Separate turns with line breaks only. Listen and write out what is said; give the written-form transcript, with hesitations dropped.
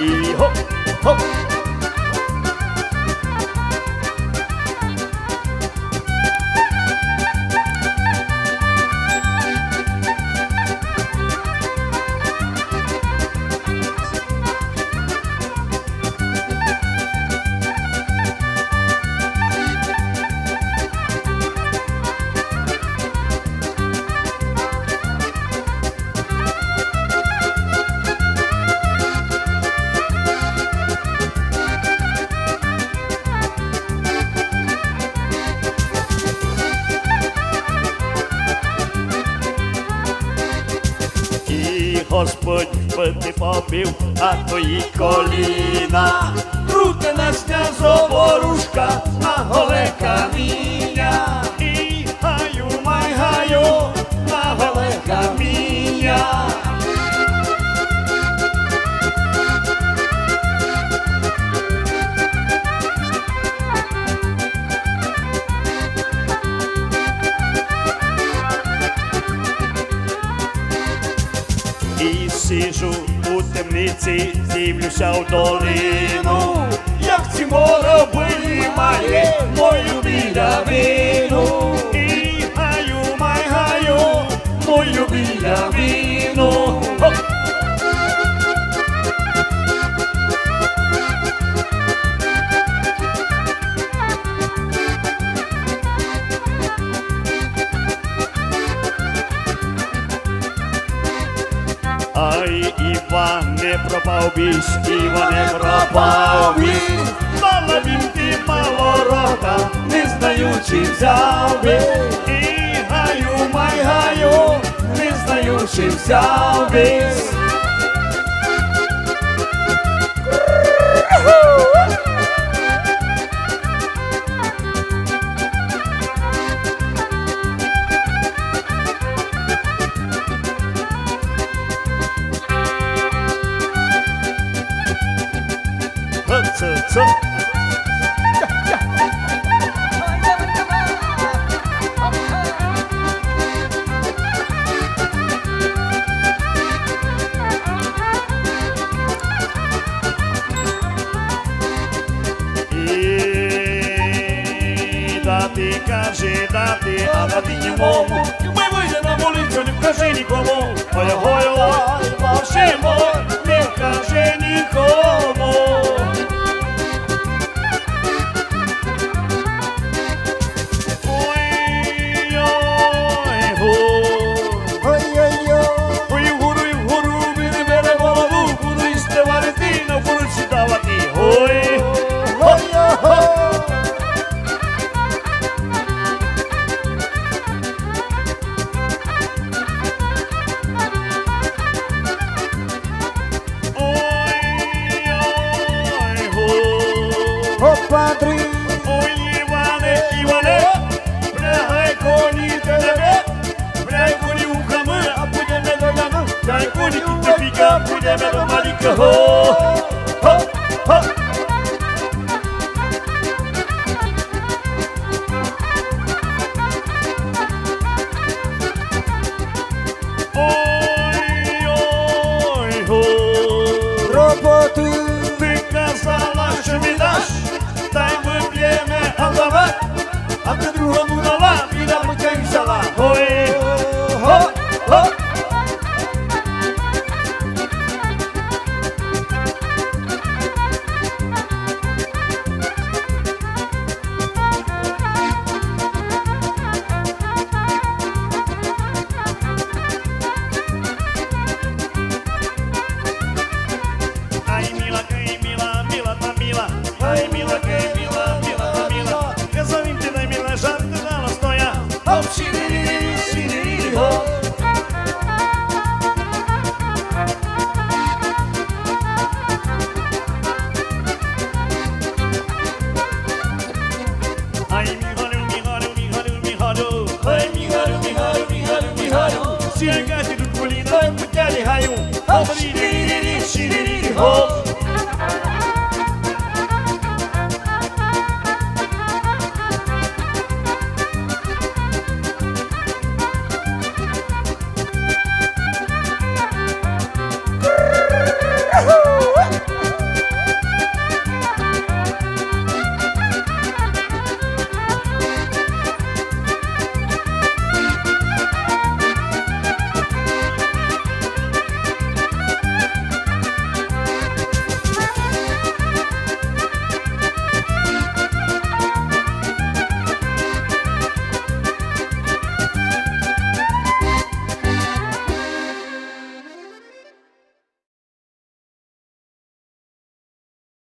І хоп, хоп. Господь би ти побив, а твої коліна. Крути нас князоворушка на голе каміння. І гаю, май гаю, на голе каміння. І сижу у темниці, дивлюся в долину, як ці воробилі має мою білявину. І гаю, май гаю, мою білявину. Хоп! Ай, Іван не пропав біс, Іван не пропав біс. Мала він ти малорота, не знаючи взяв би. І гаю, май гаю, не знаючи взяв біс. Ц-ц-ц. Дати, кажи, дати, а дати німому. Ми вийде на вулицю, не вкажи нікому. Ой-ой-ой, ваше мой, не вкажи нікому.
Падри,
ой, Іване, Іване, прягай коні тебе, прягай коні ухами, а будемо до ляну, прягай коні, і ти піка, будемо до малікого.